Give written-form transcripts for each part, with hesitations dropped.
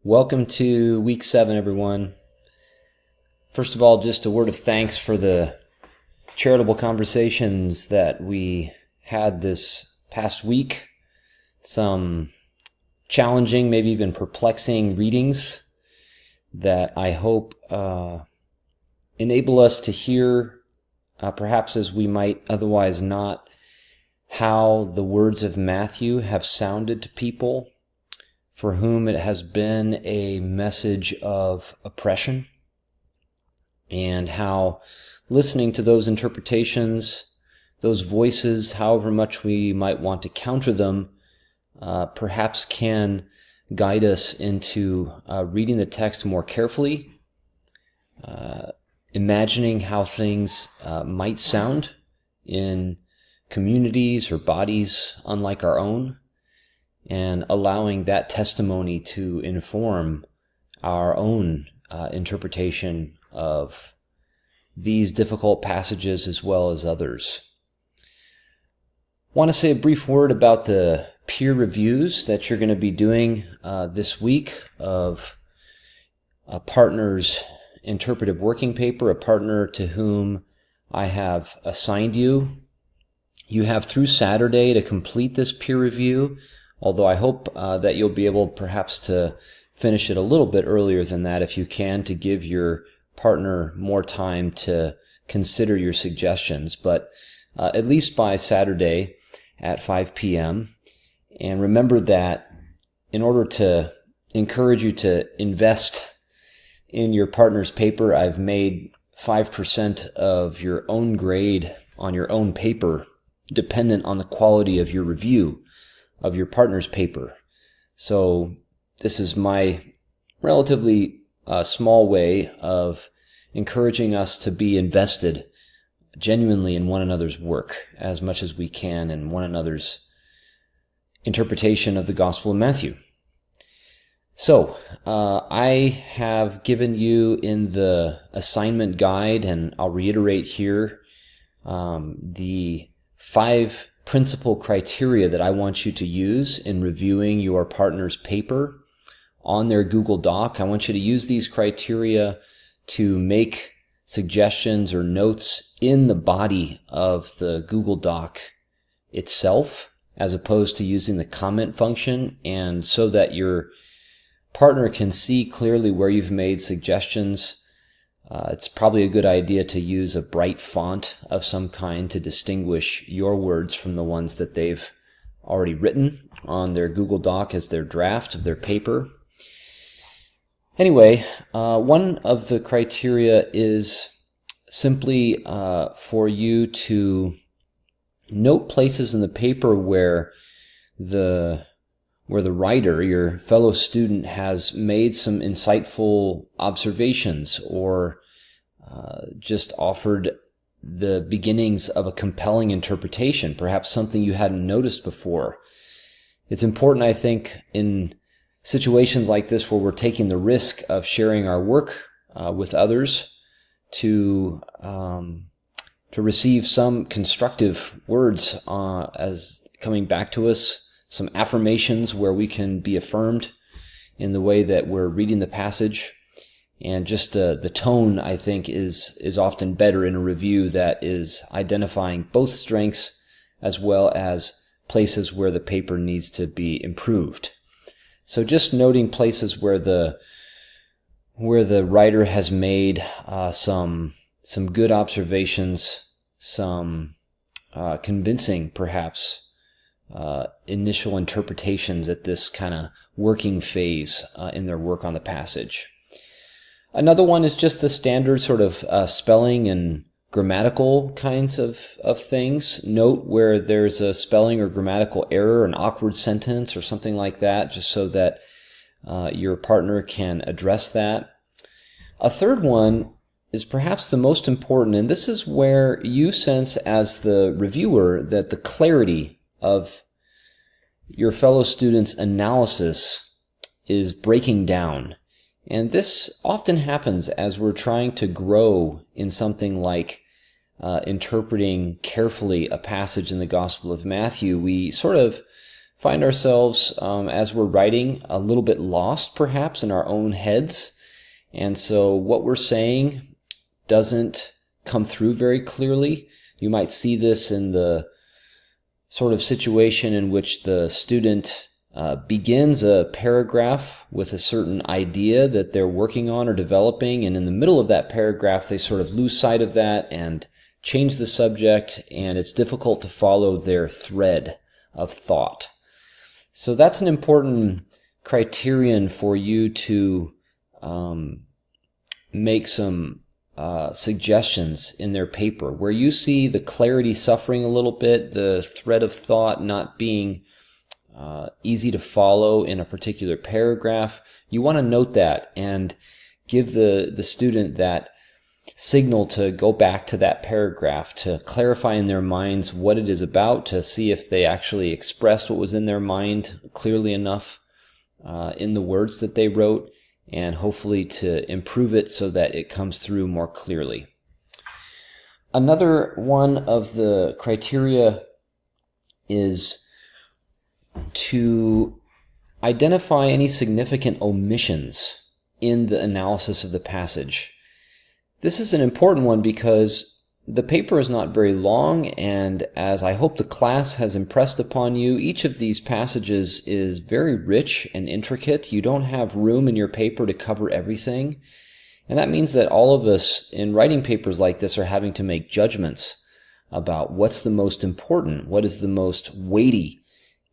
Welcome to week 7, everyone. First of all, just a word of thanks for the charitable conversations that we had this past week. Some challenging, maybe even perplexing readings that I hope enable us to hear, perhaps as we might otherwise not, how the words of Matthew have sounded to people for whom it has been a message of oppression, and how listening to those interpretations, those voices, however much we might want to counter them, perhaps can guide us into reading the text more carefully, imagining how things might sound in communities or bodies unlike our own, and allowing that testimony to inform our own interpretation of these difficult passages as well as others. I want to say a brief word about the peer reviews that you're going to be doing this week of a partner's interpretive working paper, a partner to whom I have assigned you. You have through Saturday to complete this peer review, although I hope that you'll be able perhaps to finish it a little bit earlier than that if you can, to give your partner more time to consider your suggestions. But at least by Saturday at 5 p.m. And remember that in order to encourage you to invest in your partner's paper, I've made 5% of your own grade on your own paper dependent on the quality of your review of your partner's paper. So this is my relatively small way of encouraging us to be invested genuinely in one another's work as much as we can in one another's interpretation of the Gospel of Matthew. So I have given you in the assignment guide, and I'll reiterate here, the 5 principal criteria that I want you to use in reviewing your partner's paper on their Google Doc. I want you to use these criteria to make suggestions or notes in the body of the Google Doc itself, as opposed to using the comment function, and so that your partner can see clearly where you've made suggestions. It's probably a good idea to use a bright font of some kind to distinguish your words from the ones that they've already written on their Google Doc as their draft of their paper. Anyway, one of the criteria is simply for you to note places in the paper where the writer, your fellow student, has made some insightful observations or just offered the beginnings of a compelling interpretation, perhaps something you hadn't noticed before. It's important, I think, in situations like this where we're taking the risk of sharing our work with others to receive some constructive words as coming back to us, some affirmations where we can be affirmed in the way that we're reading the passage. And just the tone, I think, is often better in a review that is identifying both strengths as well as places where the paper needs to be improved. So just noting places where the writer has made some good observations, some convincing, perhaps, initial interpretations at this kind of working phase in their work on the passage. Another one is just the standard sort of spelling and grammatical kinds of things. Note where there's a spelling or grammatical error, an awkward sentence or something like that, just so that your partner can address that. A third one is perhaps the most important, and this is where you sense as the reviewer that the clarity of your fellow student's analysis is breaking down. And this often happens as we're trying to grow in something like interpreting carefully a passage in the Gospel of Matthew. We sort of find ourselves, as we're writing, a little bit lost perhaps in our own heads. And so what we're saying doesn't come through very clearly. You might see this in the sort of situation in which the student begins a paragraph with a certain idea that they're working on or developing, and in the middle of that paragraph they sort of lose sight of that and change the subject, and it's difficult to follow their thread of thought. So that's an important criterion for you to make some suggestions in their paper. Where you see the clarity suffering a little bit, the thread of thought not being easy to follow in a particular paragraph, you want to note that and give the student that signal to go back to that paragraph, to clarify in their minds what it is about, to see if they actually expressed what was in their mind clearly enough in the words that they wrote, and hopefully to improve it so that it comes through more clearly. Another one of the criteria is to identify any significant omissions in the analysis of the passage. This is an important one because the paper is not very long, and as I hope the class has impressed upon you, each of these passages is very rich and intricate. You don't have room in your paper to cover everything, and that means that all of us in writing papers like this are having to make judgments about what's the most important, what is the most weighty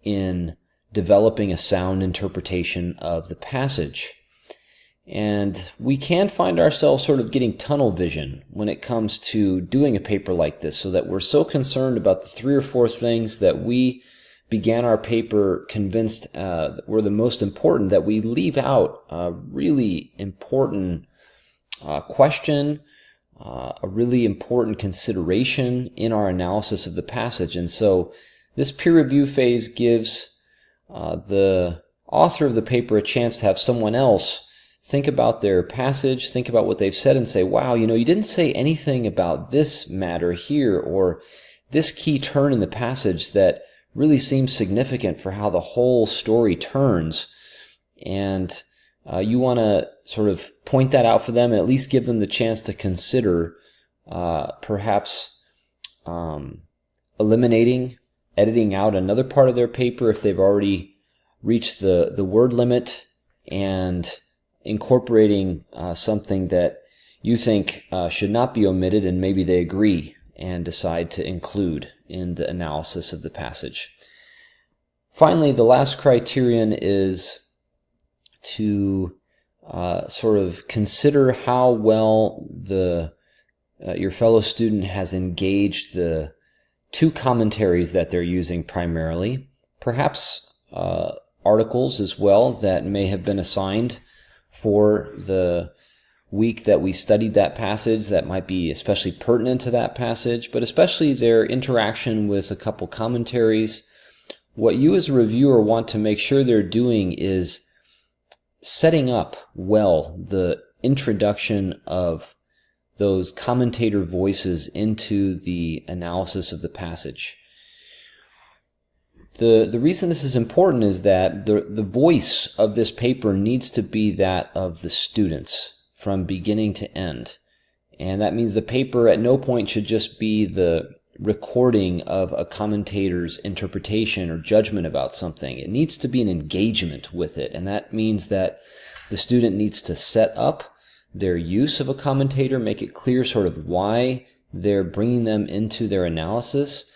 in developing a sound interpretation of the passage. And we can find ourselves sort of getting tunnel vision when it comes to doing a paper like this, so that we're so concerned about the 3 or 4 things that we began our paper convinced were the most important, that we leave out a really important question, a really important consideration in our analysis of the passage. And so this peer review phase gives the author of the paper a chance to have someone else think about their passage, think about what they've said, and say, wow, you didn't say anything about this matter here, or this key turn in the passage that really seems significant for how the whole story turns. And you want to sort of point that out for them, and at least give them the chance to consider perhaps eliminating, editing out another part of their paper if they've already reached the word limit, and incorporating something that you think should not be omitted, and maybe they agree and decide to include in the analysis of the passage. Finally, the last criterion is to sort of consider how well your fellow student has engaged the 2 commentaries that they're using primarily, perhaps articles as well that may have been assigned for the week that we studied that passage that might be especially pertinent to that passage, but especially their interaction with a couple commentaries. What you as a reviewer want to make sure they're doing is setting up well the introduction of those commentator voices into the analysis of the passage. The reason this is important is that the voice of this paper needs to be that of the students from beginning to end. And that means the paper at no point should just be the recording of a commentator's interpretation or judgment about something. It needs to be an engagement with it. And that means that the student needs to set up their use of a commentator, make it clear sort of why they're bringing them into their analysis.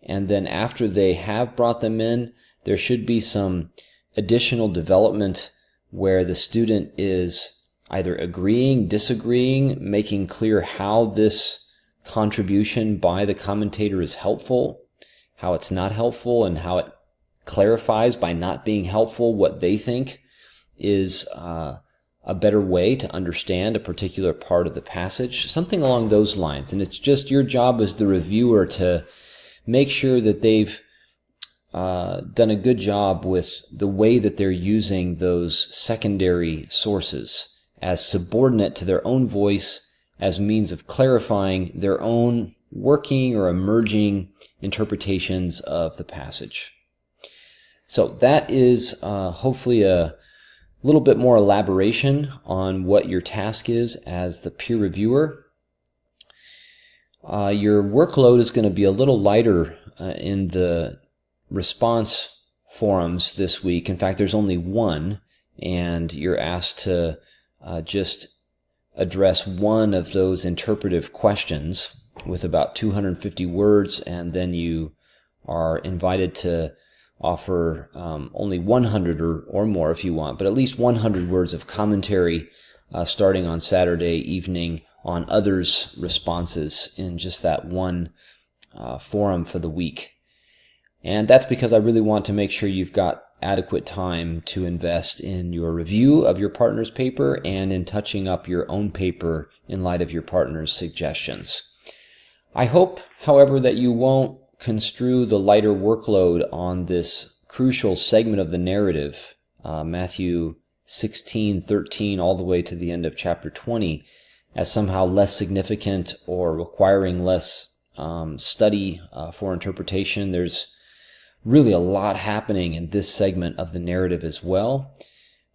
And then after they have brought them in, there should be some additional development where the student is either agreeing, disagreeing, making clear how this contribution by the commentator is helpful, how it's not helpful, and how it clarifies by not being helpful what they think is a better way to understand a particular part of the passage, something along those lines. And it's just your job as the reviewer to make sure that they've done a good job with the way that they're using those secondary sources as subordinate to their own voice, as means of clarifying their own working or emerging interpretations of the passage. So that is hopefully a little bit more elaboration on what your task is as the peer reviewer. Your workload is going to be a little lighter in the response forums this week. In fact, there's only one, and you're asked to just address one of those interpretive questions with about 250 words, and then you are invited to offer only 100 or more if you want, but at least 100 words of commentary starting on Saturday evening on others' responses in just that one forum for the week. And that's because I really want to make sure you've got adequate time to invest in your review of your partner's paper and in touching up your own paper in light of your partner's suggestions. I hope, however, that you won't construe the lighter workload on this crucial segment of the narrative, Matthew 16:13 all the way to the end of chapter 20, as somehow less significant or requiring less study for interpretation. There's really a lot happening in this segment of the narrative as well.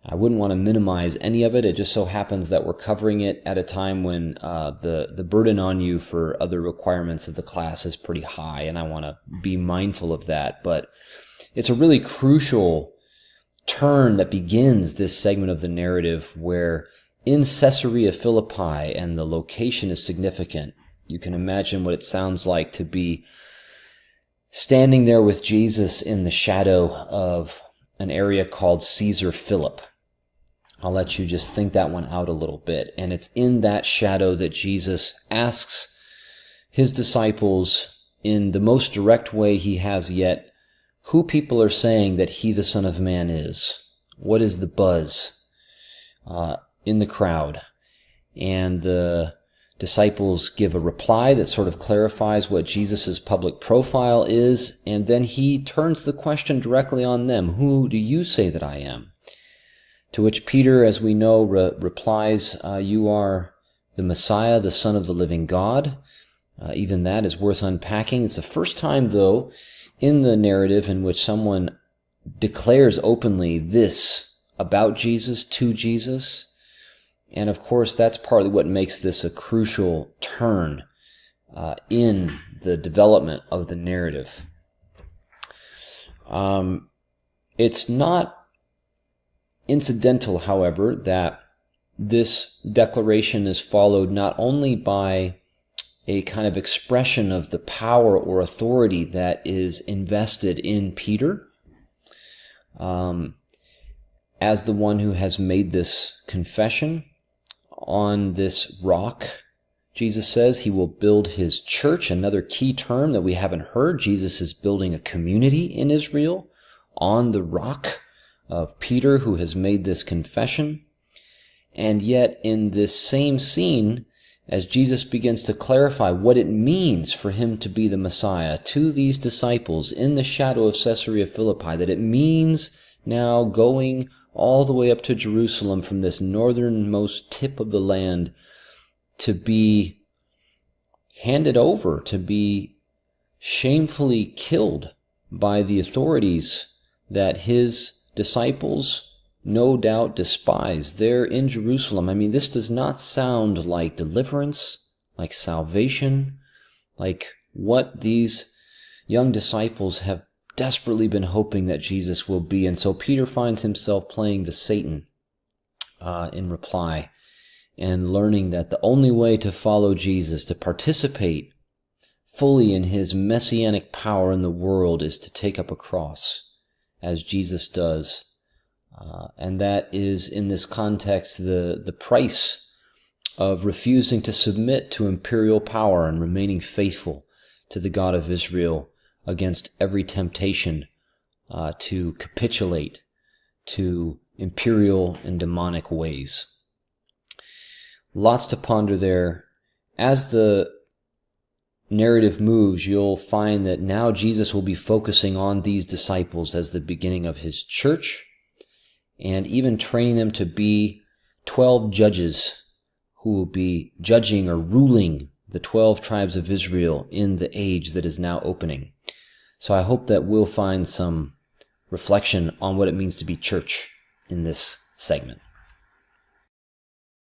I wouldn't want to minimize any of it. It just so happens that we're covering it at a time when the burden on you for other requirements of the class is pretty high, and I want to be mindful of that. But it's a really crucial turn that begins this segment of the narrative where in Caesarea Philippi, and the location is significant, you can imagine what it sounds like to be standing there with Jesus in the shadow of an area called Caesar Philip. I'll let you just think that one out a little bit. And it's in that shadow that Jesus asks his disciples in the most direct way he has yet, who people are saying that he, the Son of Man, is. What is the buzz in the crowd? And the disciples give a reply that sort of clarifies what Jesus' public profile is, and then he turns the question directly on them. Who do you say that I am? To which Peter, as we know, replies, you are the Messiah, the Son of the living God. Even that is worth unpacking. It's the first time, though, in the narrative in which someone declares openly this about Jesus to Jesus. And of course, that's partly what makes this a crucial turn in the development of the narrative. It's not incidental, however, that this declaration is followed not only by a kind of expression of the power or authority that is invested in Peter as the one who has made this confession. On this rock, Jesus says he will build his church, another key term that we haven't heard. Jesus is building a community in Israel on the rock of Peter, who has made this confession. And yet in this same scene, as Jesus begins to clarify what it means for him to be the Messiah to these disciples in the shadow of Caesarea Philippi, that it means now going all the way up to Jerusalem from this northernmost tip of the land to be handed over, to be shamefully killed by the authorities that his disciples no doubt despise there in Jerusalem. I mean, this does not sound like deliverance, like salvation, like what these young disciples have desperately been hoping that Jesus will be. And so Peter finds himself playing the Satan in reply and learning that the only way to follow Jesus, to participate fully in his messianic power in the world, is to take up a cross, as Jesus does. And that is, in this context, the price of refusing to submit to imperial power and remaining faithful to the God of Israel against every temptation to capitulate to imperial and demonic ways. Lots to ponder there. As the narrative moves, you'll find that now Jesus will be focusing on these disciples as the beginning of his church, and even training them to be 12 judges who will be judging or ruling the 12 tribes of Israel in the age that is now opening. So I hope that we'll find some reflection on what it means to be church in this segment.